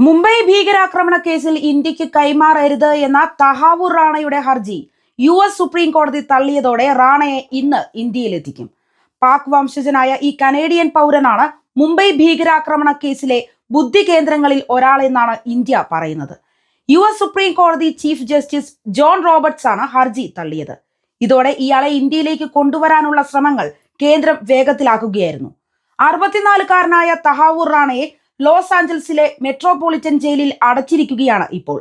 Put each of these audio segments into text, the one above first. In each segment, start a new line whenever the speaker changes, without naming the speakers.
മുംബൈ ഭീകരാക്രമണ കേസിൽ ഇന്ത്യക്ക് കൈമാറരുത് എന്ന തഹാവൂർ റാണയുടെ ഹർജി US സുപ്രീം കോടതി തള്ളിയതോടെ റാണയെ ഇന്ന് ഇന്ത്യയിലെത്തിക്കും. പാക് വംശജനായ ഈ കനേഡിയൻ പൗരനാണ് മുംബൈ ഭീകരാക്രമണ കേസിലെ ബുദ്ധി കേന്ദ്രങ്ങളിൽ ഒരാളെന്നാണ് ഇന്ത്യ പറയുന്നത്. US സുപ്രീം കോടതി ചീഫ് ജസ്റ്റിസ് ജോൺ റോബർട്ട്സ് ആണ് ഹർജി തള്ളിയത്. ഇതോടെ ഇയാളെ ഇന്ത്യയിലേക്ക് കൊണ്ടുവരാനുള്ള ശ്രമങ്ങൾ കേന്ദ്രം വേഗത്തിലാക്കുകയായിരുന്നു. 64-കാരനായ തഹാവൂർ റാണയെ ലോസ് ആഞ്ചൽസിലെ മെട്രോപൊളിറ്റൻ ജയിലിൽ അടച്ചിരിക്കുകയാണ് ഇപ്പോൾ.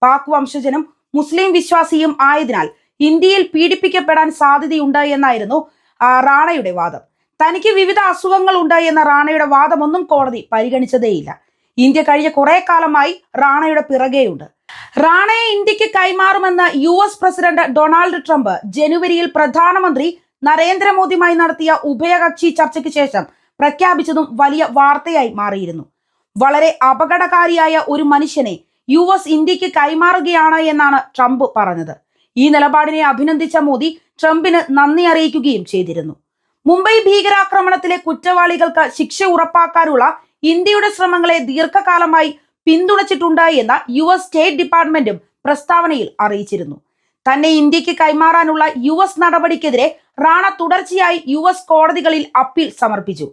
പാക് വംശജനും മുസ്ലിം വിശ്വാസിയും ആയതിനാൽ ഇന്ത്യയിൽ പീഡിപ്പിക്കപ്പെടാൻ സാധ്യതയുണ്ട് എന്നായിരുന്നു റാണയുടെ വാദം. തനിക്ക് വിവിധ അസുഖങ്ങൾ ഉണ്ട് എന്ന റാണയുടെ വാദമൊന്നും കോടതി പരിഗണിച്ചതേയില്ല. ഇന്ത്യ കഴിഞ്ഞ കുറെ കാലമായി റാണയുടെ പിറകെയുണ്ട്. റാണയെ ഇന്ത്യക്ക് കൈമാറുമെന്ന് US പ്രസിഡന്റ് ഡൊണാൾഡ് ട്രംപ് ജനുവരിയിൽ പ്രധാനമന്ത്രി നരേന്ദ്രമോദിയുമായി നടത്തിയ ഉഭയകക്ഷി ചർച്ചയ്ക്ക് ശേഷം പ്രഖ്യാപിച്ചതും വലിയ വാർത്തയായി മാറിയിരുന്നു. വളരെ അപകടകാരിയായ ഒരു മനുഷ്യനെ US ഇന്ത്യക്ക് കൈമാറുകയാണ് എന്നാണ് ട്രംപ് പറഞ്ഞത്. ഈ നിലപാടിനെ അഭിനന്ദിച്ച മോദി ട്രംപിന് നന്ദി അറിയിക്കുകയും ചെയ്തിരുന്നു. മുംബൈ ഭീകരാക്രമണത്തിലെ കുറ്റവാളികൾക്ക് ശിക്ഷ ഉറപ്പാക്കാനുള്ള ഇന്ത്യയുടെ ശ്രമങ്ങളെ ദീർഘകാലമായി പിന്തുണച്ചിട്ടുണ്ട് എന്ന് US സ്റ്റേറ്റ് ഡിപ്പാർട്ട്മെന്റും പ്രസ്താവനയിൽ അറിയിച്ചിരുന്നു. തന്നെ ഇന്ത്യക്ക് കൈമാറാനുള്ള US നടപടിക്കെതിരെ റാണ തുടർച്ചയായി US കോടതികളിൽ അപ്പീൽ സമർപ്പിച്ചു.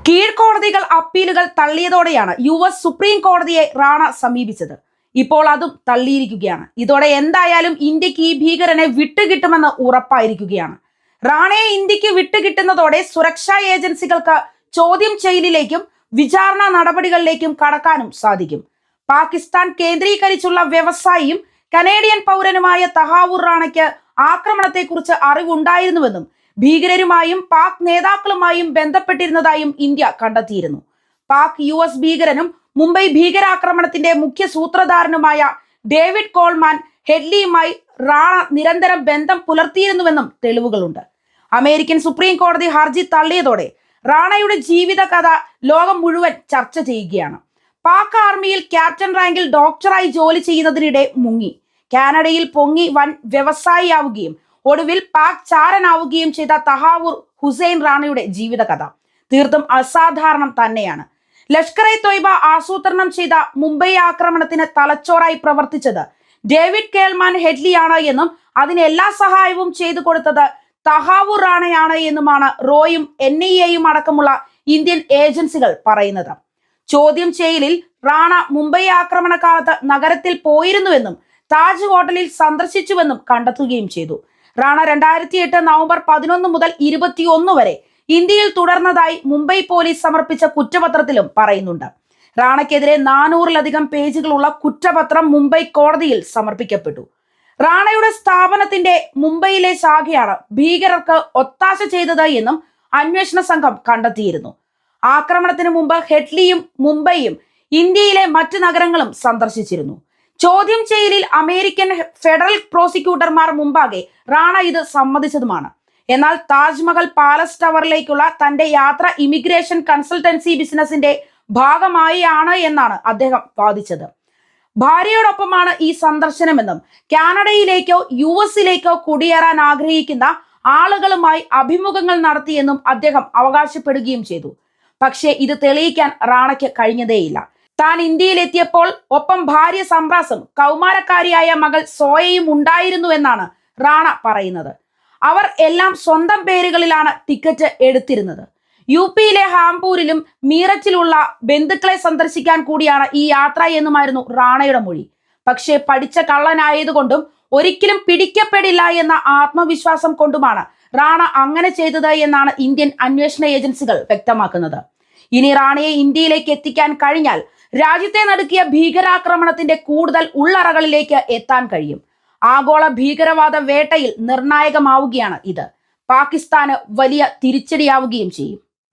കീഴ്ക്കോടതികൾ അപ്പീലുകൾ തള്ളിയതോടെയാണ് US സുപ്രീം കോടതിയെ റാണ സമീപിച്ചത്. ഇപ്പോൾ അതും തള്ളിയിരിക്കുകയാണ്. ഇതോടെ എന്തായാലും ഇന്ത്യക്ക് ഈ ഭീകരനെ വിട്ടുകിട്ടുമെന്ന് ഉറപ്പായിരിക്കുകയാണ്. റാണയെ ഇന്ത്യക്ക് വിട്ടുകിട്ടുന്നതോടെ സുരക്ഷാ ഏജൻസികൾക്ക് ചോദ്യം ചെയ്യലിലേക്കും വിചാരണ നടപടികളിലേക്കും കടക്കാനും സാധിക്കും. പാകിസ്ഥാൻ കേന്ദ്രീകരിച്ചുള്ള വ്യവസായിയും കനേഡിയൻ പൗരനുമായ തഹാവൂർ റാണയ്ക്ക് ആക്രമണത്തെക്കുറിച്ച് അറിവുണ്ടായിരുന്നുവെന്നും ഭീകരരുമായും പാക് നേതാക്കളുമായും ബന്ധപ്പെട്ടിരുന്നതായും ഇന്ത്യ കണ്ടെത്തിയിരുന്നു. പാക് US ഭീകരനും മുംബൈ ഭീകരാക്രമണത്തിന്റെ മുഖ്യ സൂത്രധാരനുമായ ഡേവിഡ് കോൾമാൻ ഹെഡ്ലിയുമായി റാണ നിരന്തരം ബന്ധം പുലർത്തിയിരുന്നുവെന്നും തെളിവുകളുണ്ട്. അമേരിക്കൻ സുപ്രീം കോടതി ഹർജി തള്ളിയതോടെ റാണയുടെ ജീവിത കഥ ലോകം മുഴുവൻ ചർച്ച ചെയ്യുകയാണ്. പാക് ആർമിയിൽ ക്യാപ്റ്റൻ റാങ്കിൽ ഡോക്ടറായി ജോലി ചെയ്യുന്നതിനിടെ മുങ്ങി കാനഡയിൽ പൊങ്ങി വൻ വ്യവസായിയാവുകയും ഒടുവിൽ പാക് ചാരനാവുകയും ചെയ്ത തഹാവൂർ ഹുസൈൻ റാണയുടെ ജീവിതകഥ തീർത്തും അസാധാരണം തന്നെയാണ്. ലഷ്കർ-ഇ-തൊയ്ബ ആസൂത്രണം ചെയ്ത മുംബൈ ആക്രമണത്തിന് തലച്ചോറായി പ്രവർത്തിച്ചത് ഡേവിഡ് കേൾമാൻ ഹെഡ്ലിയാണ് എന്നും അതിന് എല്ലാ സഹായവും ചെയ്തു കൊടുത്തത് തഹാവൂർ റാണയാണ് എന്നുമാണ് റോയും NIAയും അടക്കമുള്ള ഇന്ത്യൻ ഏജൻസികൾ പറയുന്നത്. ചോദ്യം ചെയ്യലിൽ റാണ മുംബൈ ആക്രമണകാലത്ത് നഗരത്തിൽ പോയിരുന്നുവെന്നും താജ് ഹോട്ടലിൽ സന്ദർശിച്ചുവെന്നും കണ്ടെത്തുകയും ചെയ്തു. റാണ 2008 നവംബർ 11 മുതൽ 21 വരെ ഇന്ത്യയിൽ തുടർന്നതായി മുംബൈ പോലീസ് സമർപ്പിച്ച കുറ്റപത്രത്തിലും പറയുന്നുണ്ട്. റാണയ്ക്കെതിരെ 400-ലധികം പേജുകളുള്ള കുറ്റപത്രം മുംബൈ കോടതിയിൽ സമർപ്പിക്കപ്പെട്ടു. റാണയുടെ സ്ഥാപനത്തിന്റെ മുംബൈയിലെ ശാഖയാണ് ഭീകരർക്ക് ഒത്താശ ചെയ്തത് എന്നും അന്വേഷണ സംഘം കണ്ടെത്തിയിരുന്നു. ആക്രമണത്തിന് മുമ്പ് ഹെഡ്ലിയും മുംബൈയും ഇന്ത്യയിലെ മറ്റ് നഗരങ്ങളും സന്ദർശിച്ചിരുന്നു. ചോദ്യം ചെയ്യലിൽ അമേരിക്കൻ ഫെഡറൽ പ്രോസിക്യൂട്ടർമാർ മുമ്പാകെ റാണ ഇത് സമ്മതിച്ചതുമാണ്. എന്നാൽ താജ്മഹൽ പാലസ് ടവറിലേക്കുള്ള തന്റെ യാത്ര ഇമിഗ്രേഷൻ കൺസൾട്ടൻസി ബിസിനസിന്റെ ഭാഗമായാണ് എന്നാണ് അദ്ദേഹം വാദിച്ചത്. ഭാര്യയോടൊപ്പമാണ് ഈ സന്ദർശനമെന്നും കാനഡയിലേക്കോ US-ലേക്കോ കുടിയേറാൻ ആഗ്രഹിക്കുന്ന ആളുകളുമായി അഭിമുഖങ്ങൾ നടത്തിയെന്നും അദ്ദേഹം അവകാശപ്പെടുകയും ചെയ്തു. പക്ഷേ ഇത് തെളിയിക്കാൻ റാണയ്ക്ക് കഴിഞ്ഞതേയില്ല. താൻ ഇന്ത്യയിലെത്തിയപ്പോൾ ഒപ്പം ഭാര്യ സംബ്രാസും കൗമാരക്കാരിയായ മകൾ സോയയും ഉണ്ടായിരുന്നു എന്നാണ് റാണ പറയുന്നത്. അവർ എല്ലാം സ്വന്തം പേരുകളിലാണ് ടിക്കറ്റ് എടുത്തിരുന്നത്. UPയിലെ ഹാംപൂരിലും മീററ്റിലുള്ള ബന്ധുക്കളെ സന്ദർശിക്കാൻ കൂടിയാണ് ഈ യാത്ര എന്നുമായിരുന്നു റാണയുടെ മൊഴി. പക്ഷേ പഠിച്ച കള്ളനായതുകൊണ്ടും ഒരിക്കലും പിടിക്കപ്പെടില്ല എന്ന ആത്മവിശ്വാസം കൊണ്ടുമാണ് റാണ അങ്ങനെ ചെയ്തത് എന്നാണ് ഇന്ത്യൻ അന്വേഷണ ഏജൻസികൾ വ്യക്തമാക്കുന്നത്. ഇനി റാണയെ ഇന്ത്യയിലേക്ക് എത്തിക്കാൻ കഴിഞ്ഞാൽ രാജ്യത്തെ നടുക്കിയ ഭീകരാക്രമണത്തിന്റെ കൂടുതൽ ഉള്ളറകളിലേക്ക് എത്താൻ കഴിയും. ആഗോള ഭീകരവാദ വേട്ടയിൽ നിർണായകമാവുകയാണ് ഇത്. പാകിസ്ഥാന് വലിയ തിരിച്ചടിയാവുകയും ചെയ്യും.